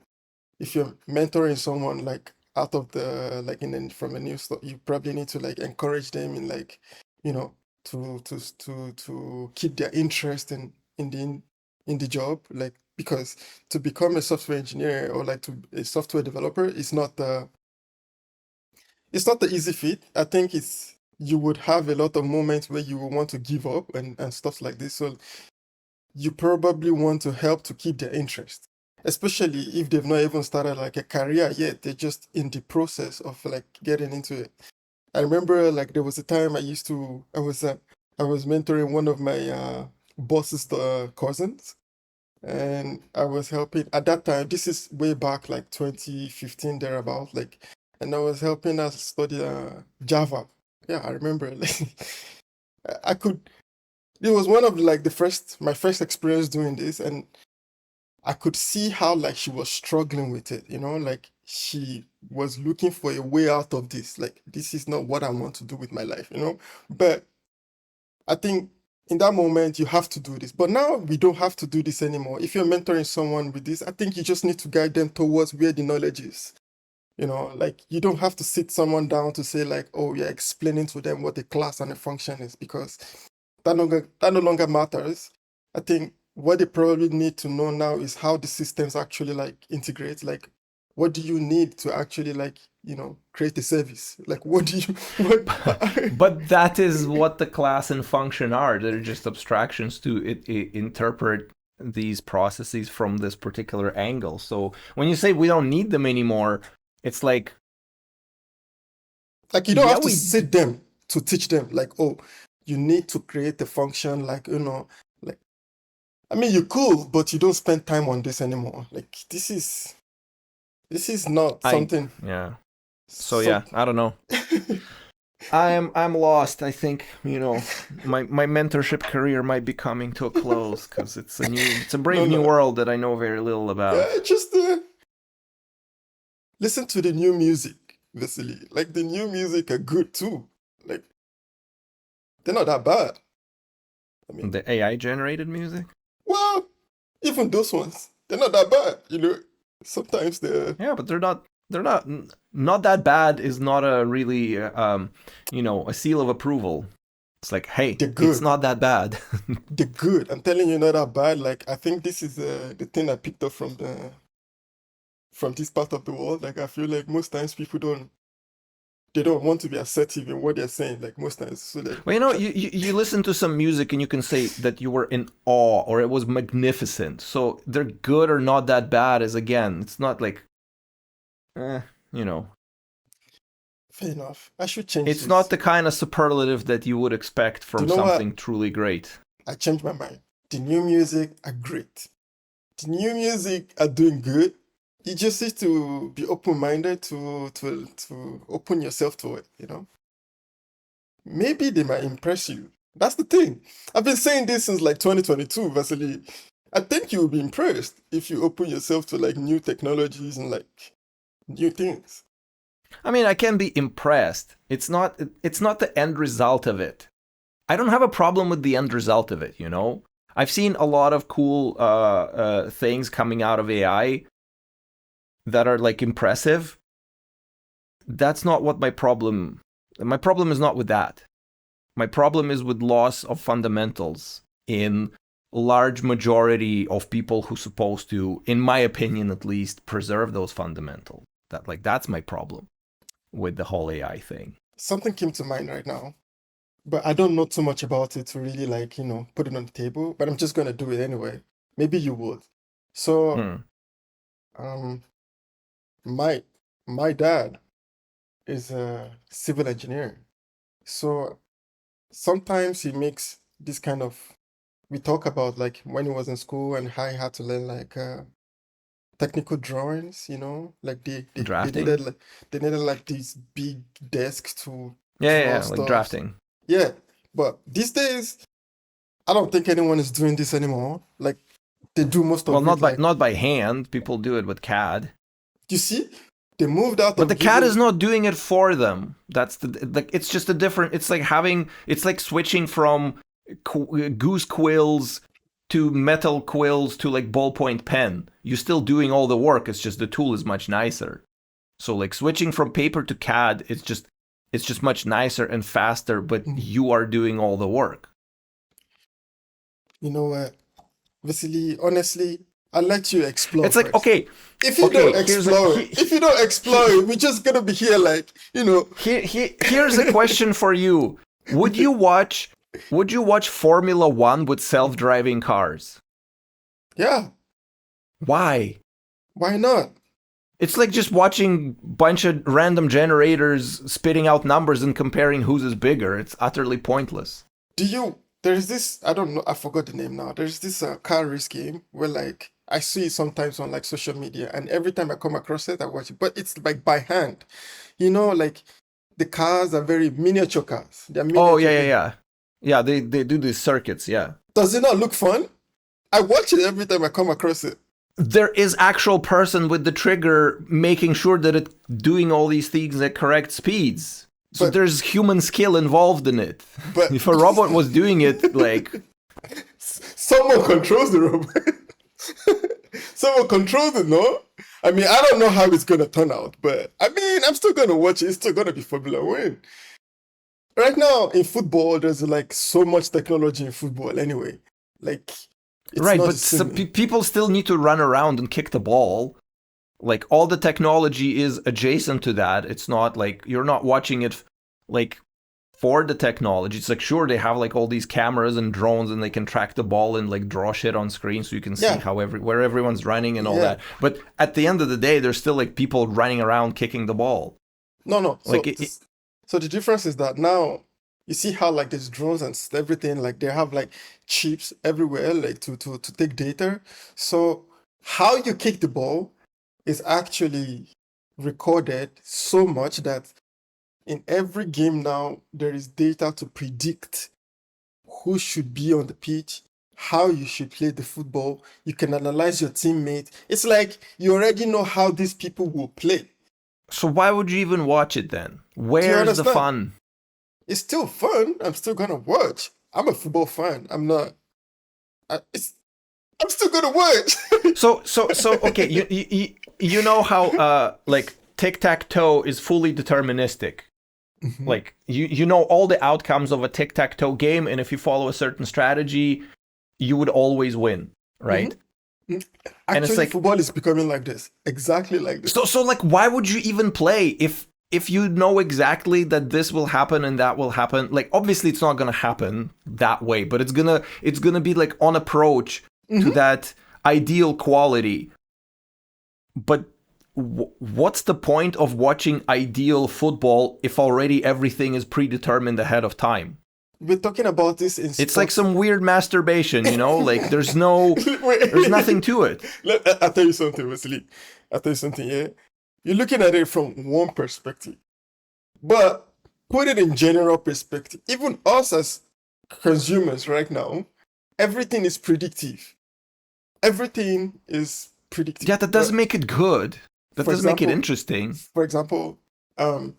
if you're mentoring someone like out of the like from a new stuff, you probably need to like encourage them in like, you know, to keep their interest in the job, like because to become a software engineer or like to a software developer is not the easy feat. I think it's you would have a lot of moments where you will want to give up and stuff like this. So you probably want to help to keep their interest, especially if they've not even started like a career yet. They're just in the process of like getting into it. I remember like there was a time I was mentoring one of my boss's cousins, and I was helping at that time. This is way back like 2015 thereabout, like, and I was helping us study Java. Yeah, I remember. Like, I could. It was one of like my first experience doing this, and I could see how like she was struggling with it, you know, like she was looking for a way out of this. Like this is not what I want to do with my life, you know. But I think in that moment you have to do this. But now we don't have to do this anymore. If you're mentoring someone with this, I think you just need to guide them towards where the knowledge is. You know, like you don't have to sit someone down to say like, oh, you're explaining to them what a class and a function is because that no longer matters. I think what they probably need to know now is how the systems actually like integrate. Like, what do you need to actually like create a service? Like, what do you what? But that is what the class and function are. They're just abstractions to interpret these processes from this particular angle. So when you say we don't need them anymore, it's like, Like you don't yeah, have to we. sit them to teach them. Like, oh, you need to create a function. Like like I mean, you could, but you don't spend time on this anymore. Like this is not I something. yeah. So Some yeah, I don't know. I'm lost. I think my mentorship career might be coming to a close because it's a no, brave new no. world that I know very little about. Yeah, just listen to the new music, Vasili. Like the new music are good too. Like they're not that bad. I mean, The AI generated music. well, even those ones, they're not that bad. You know, sometimes Yeah, but they're not that bad. Is not a really a seal of approval. It's like, hey, they're it's good. not that bad. They're good. I'm telling you, not that bad. Like I think this is the thing I picked up from this part of the world. Like I feel like most times people don't. they don't want to be assertive in what they're saying, like most times. So like, Well, you listen to some music and you can say that you were in awe or it was magnificent. So they're good or not that bad is, again, it's not like, eh, you know. fair enough. I should change It's not this. the kind of superlative that you would expect Do from you know what? something truly great. I changed my mind. The new music are great. The new music are doing good. You just need to be open-minded to open yourself to it, you know? Maybe they might impress you. That's the thing. I've been saying this since like 2022, Vasily. I think you'll be impressed if you open yourself to like new technologies and like new things. I mean, I can be impressed. It's not the end result of it. I don't have a problem with the end result of it, you know? I've seen a lot of cool things coming out of AI that are like impressive. That's not what my problem is not with that. My problem is with loss of fundamentals in large majority of people who supposed to, in my opinion at least, preserve those fundamentals. That's my problem with the whole AI thing. Something came to mind right now, but I don't know too much about it to really like, put it on the table, but I'm just gonna do it anyway. Maybe you would. So, Hmm. um, my my dad is a civil engineer. So sometimes he makes this kind of we talk about like when he was in school and how he had to learn like technical drawings, like Drafting? they needed like these big desks to draw Yeah, like stuff. drafting. Yeah. But these days I don't think anyone is doing this anymore. Like they do most Well, of it like not by hand. People do it with CAD. you see, they moved out But the of CAD using is not doing it for them. That's it's just a different. It's like switching from goose quills to metal quills to like ballpoint pen. You're still doing all the work. It's just the tool is much nicer. So like switching from paper to CAD, it's just much nicer and faster. But you are doing all the work. you know what, Vasily, honestly, I'll let you explore It's like, first. okay, If you don't here's explore it, we're just gonna be here like, here's a question for you. Would you watch Formula 1 with self-driving cars? Yeah, Why? why not? It's like just watching a bunch of random generators spitting out numbers and comparing whose is bigger. It's utterly pointless. There's this, I don't know, I forgot the name now. There's this car race game where like I see it sometimes on like social media, and every time I come across it, I watch it. But it's like by hand. Like the cars are very miniature cars. They're Oh, miniature. yeah. Yeah, they do these circuits, yeah. Does it not look fun? I watch it every time I come across it. There is actual person with the trigger making sure that it's doing all these things at correct speeds. So But there's human skill involved in it. but If a robot was doing it, like, someone controls the robot. Someone controls it, no? I mean, I don't know how it's gonna turn out, but I mean, I'm still gonna watch it. It's still gonna be Formula One. Right now in football, there's like so much technology in football anyway. Like, it's right, not the but same. people still need to run around and kick the ball. Like, all the technology is adjacent to that. It's not like you're not watching it like for the technology. It's like, sure, they have like all these cameras and drones and they can track the ball and like draw shit on screen so you can see Yeah, how where everyone's running and all yeah. that. But at the end of the day, there's still like people running around kicking the ball. No. Like, So the difference is that now you see how like there's drones and everything, like they have like chips everywhere, like to take data. So how you kick the ball is actually recorded so much that in every game now there is data to predict who should be on the pitch, how you should play the football. You can analyze your teammate. It's like you already know how these people will play. so why would you even watch it then? Do you Where's the understand? fun? It's still fun. I'm still gonna watch. I'm a football fan. I'm not. I'm still gonna watch. So okay, you know how like tic-tac-toe is fully deterministic. Mhm. Like you know all the outcomes of a tic-tac-toe game, and if you follow a certain strategy, you would always win, right? Mhm. And it's Actually, like, football is becoming like this. Exactly like this. so like, why would you even play if if you know exactly that this will happen and that will happen, like obviously it's not gonna happen that way, but it's gonna be like on approach to that ideal quality. But what's the point of watching ideal football if already everything is predetermined ahead of time? We're talking about this in It's sports. like some weird masturbation, you know? Like there's nothing to it. I'll tell you something, Vasili. I'll tell you something, yeah? You're looking at it from one perspective. But put it in general perspective. Even us as consumers right now, everything is predictive. Everything is predictive. Yeah, that doesn't make it good. That doesn't make it interesting. For example, the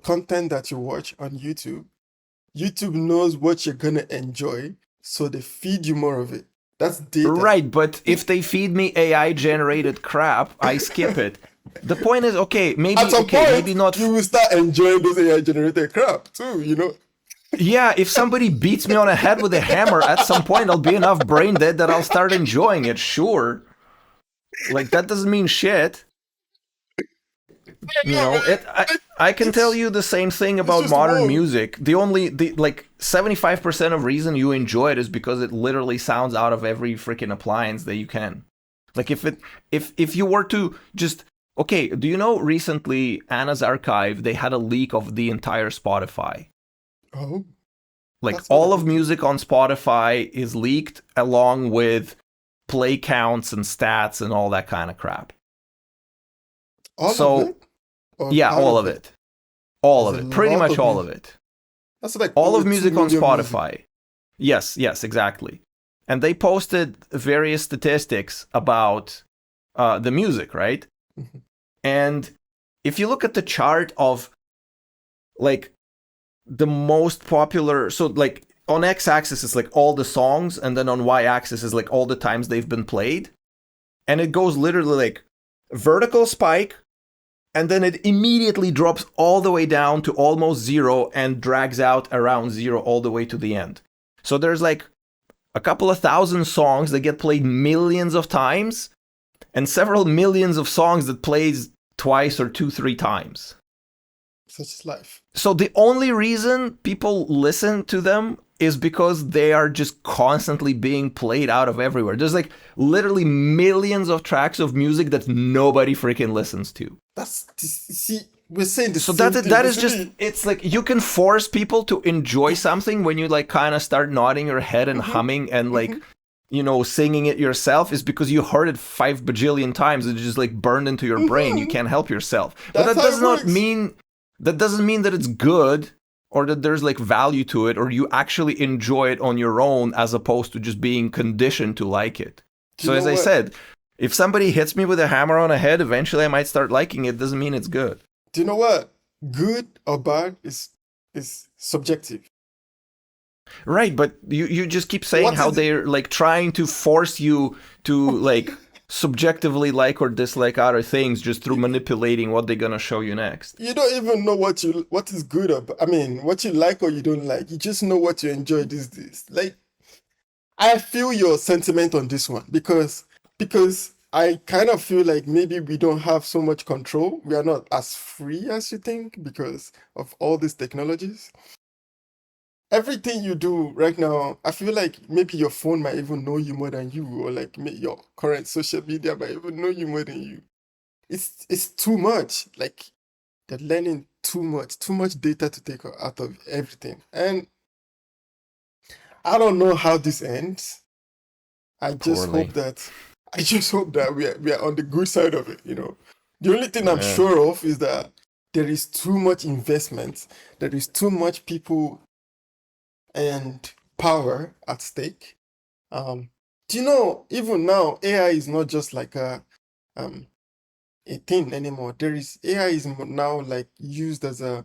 content that you watch on YouTube knows what you're gonna enjoy, so they feed you more of it. That's data. Right, but if they feed me AI generated crap, I skip it. The point is, okay, maybe At some point, maybe not. You will start enjoying those AI generated crap too, you know. Yeah, if somebody beats me on the head with a hammer, at some point I'll be enough brain dead that I'll start enjoying it. Sure, like that doesn't mean shit. You know, I can tell you the same thing about modern music. The 75% of reason you enjoy it is because it literally sounds out of every freaking appliance that you can. Like if you were to just, okay, do you know recently Anna's Archive, they had a leak of the entire Spotify. Oh. Like all of music on Spotify is leaked along with play counts and stats and all that kind of crap. All of it? Yeah, all of it. All of it. Pretty much all of it. That's like all of music on Spotify. Yes, exactly. And they posted various statistics about the music, right? Mm-hmm. And if you look at the chart of like the most popular, so like on x-axis is like all the songs, and then on y-axis is like all the times they've been played. And it goes literally like vertical spike, and then it immediately drops all the way down to almost zero and drags out around zero all the way to the end. So there's like a couple of thousand songs that get played millions of times, and several millions of songs that plays twice or 2-3 times. Such is life. So the only reason people listen to them is because they are just constantly being played out of everywhere. There's like literally millions of tracks of music that nobody freaking listens to. We're saying the so same that thing. That is just, it's like you can force people to enjoy something when you like kind of start nodding your head and humming and like, you know, singing it yourself, is because you heard it 5 bajillion times. It's just like burned into your brain. You can't help yourself. But that does not mean, that doesn't mean that it's good or that there's like value to it or you actually enjoy it on your own as opposed to just being conditioned to like it. So as I said, if somebody hits me with a hammer on the head, eventually I might start liking it. Doesn't mean it's good. Do you know what? Good or bad is subjective. Right, but you just keep saying how they're like trying to force you to like subjectively like or dislike other things just through manipulating what they're gonna show you next. You don't even know what is good or what you like or you don't like. You just know what you enjoy these days. Like, I feel your sentiment on this one because I kind of feel like maybe we don't have so much control. We are not as free as you think because of all these technologies. Everything you do right now, I feel like maybe your phone might even know you more than you, or like your current social media might even know you more than you. It's too much. Like, they're learning too much data to take out of everything. And I don't know how this ends. I just hope that we are on the good side of it, you know. The only thing I'm sure of is that there is too much investment, there is too much people and power at stake. Do you know, even now, AI is not just like a thing anymore. AI is now like used as a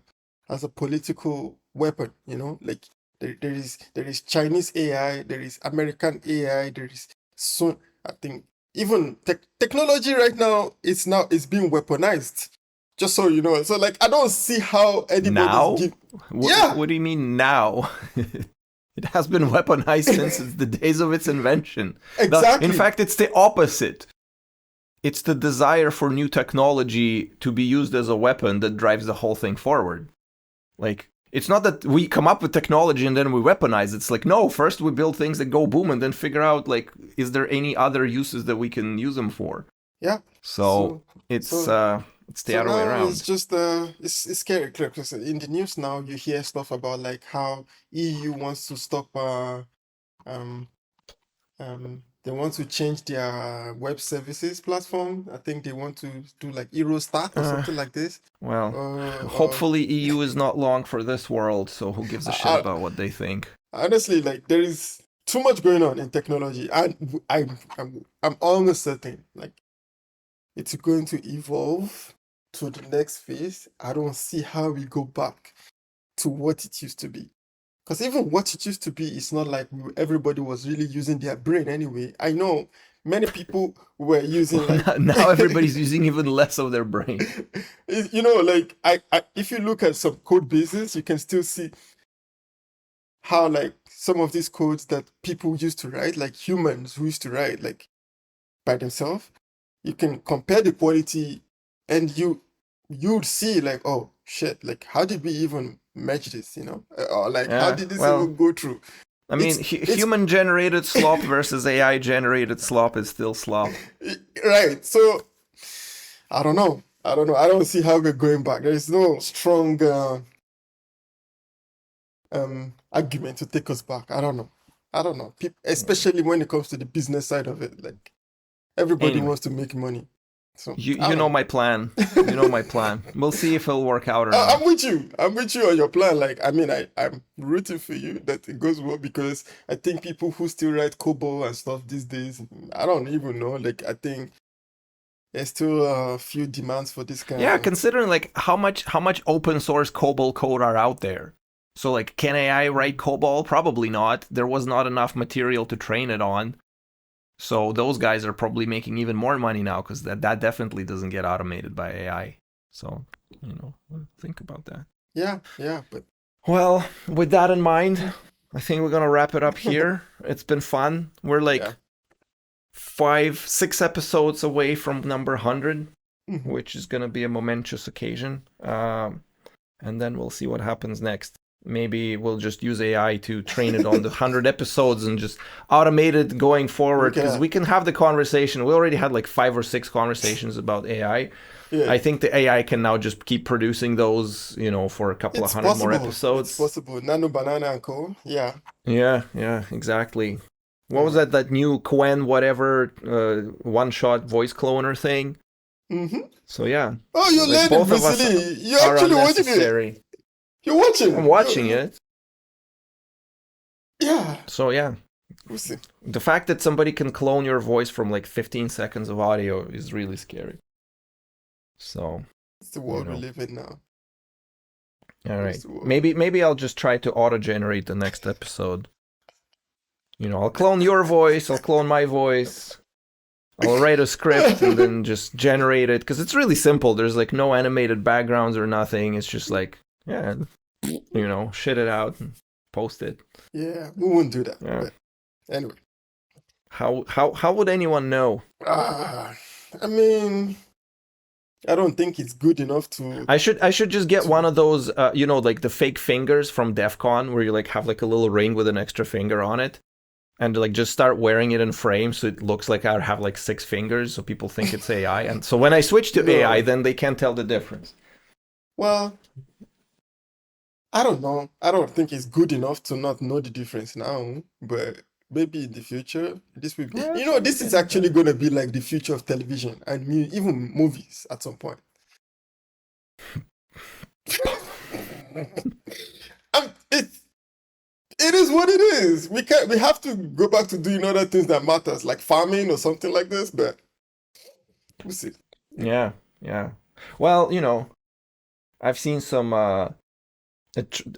political weapon, you know, like there is Chinese AI, there is American AI, there is soon, I think, even technology right now is being weaponized. Just so you know. So like, I don't see how anybody What do you mean now? It has been weaponized since the days of its invention. Exactly. In fact, it's the opposite. it's the desire for new technology to be used as a weapon that drives the whole thing forward. Like, it's not that we come up with technology and then we weaponize. It's like, no, first we build things that go boom and then figure out, like, is there any other uses that we can use them for? Yeah. So it's the other way now around. it's just it's scary because in the news now you hear stuff about like how EU wants to stop um they want to change their web services platform. I think they want to do like Eurostat or something like this. Well, hopefully EU is not long for this world, so who gives a shit about what they think? Honestly, like there is too much going on in technology, and I'm almost certain like it's going to evolve to the next phase. I don't see how we go back to what it used to be. Because even what it used to be, it's not like everybody was really using their brain anyway. I know many people were using like now everybody's using even less of their brain. You know, like I if you look at some code bases, you can still see how like some of these codes that people used to write, like humans who used to write like by themselves, you can compare the quality and you'd see like, oh shit, like how did we even match this, you know? Or like how did this even go through? I mean, human generated slop versus AI generated slop is still slop. Right. So I don't know. I don't see how we're going back. There is no strong argument to take us back. I don't know. Especially when it comes to the business side of it. Like everybody wants to make money. So you know my plan. You know my plan. We'll see if it'll work out or not. I'm with you on your plan. Like, I mean, I'm rooting for you that it goes well because I think people who still write COBOL and stuff these days, I don't even know. Like, I think there's still a few demands for this kind. Yeah, considering like how much open source COBOL code are out there. So like, can AI write COBOL? Probably not. There was not enough material to train it on. So those guys are probably making even more money now because that definitely doesn't get automated by AI. So, you know, think about that. Yeah, but... Well, with that in mind, I think we're going to wrap it up here. It's been fun. We're like 5-6 episodes away from number 100, which is going to be a momentous occasion. And then we'll see what happens next. Maybe we'll just use AI to train it on the 100 episodes and just automate it going forward because we can have the conversation. We already had like 5 or 6 conversations about AI. Yeah. I think the AI can now just keep producing those, you know, for a couple of hundred more episodes. It's possible. Nano Banana and Co. Yeah. Yeah, exactly. What was that new Quen whatever one-shot voice cloner thing? So yeah. Oh, you're like learning, Vasili. You're actually watching it. You're watching. I'm watching it. Yeah. So yeah. We'll see. The fact that somebody can clone your voice from like 15 seconds of audio is really scary. So it's the world we live in now. All right. Maybe I'll just try to auto-generate the next episode. You know, I'll clone your voice, I'll clone my voice. I'll write a script and then just generate it because it's really simple. There's like no animated backgrounds or nothing. It's just like you know, shit it out and post it. Yeah, we wouldn't do that. Yeah. But anyway. How would anyone know? I mean, I don't think it's good enough to... I should just get one of those, you know, like the fake fingers from DEF CON where you like have like a little ring with an extra finger on it. And like just start wearing it in frame so it looks like I have like 6 fingers so people think it's AI. And so when I switch to AI, then they can't tell the difference. Well... I don't know. I don't think it's good enough to not know the difference now, but maybe in the future, this will be... You know, this is actually going to be like the future of television and even movies at some point. It is what it is. We have to go back to doing other things that matters, like farming or something like this, but we'll see. Yeah. Well, you know, I've seen some...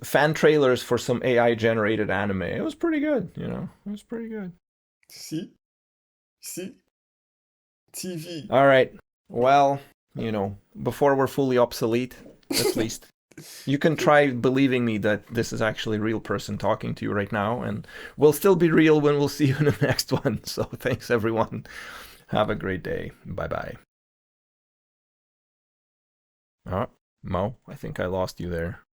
fan trailers for some AI generated anime. It was pretty good, you know. It was pretty good. See? TV. All right. Well, you know, before we're fully obsolete, at least, you can try believing me that this is actually a real person talking to you right now, and we'll still be real when we'll see you in the next one. So thanks, everyone. Have a great day. Bye bye. Oh, Mo, I think I lost you there.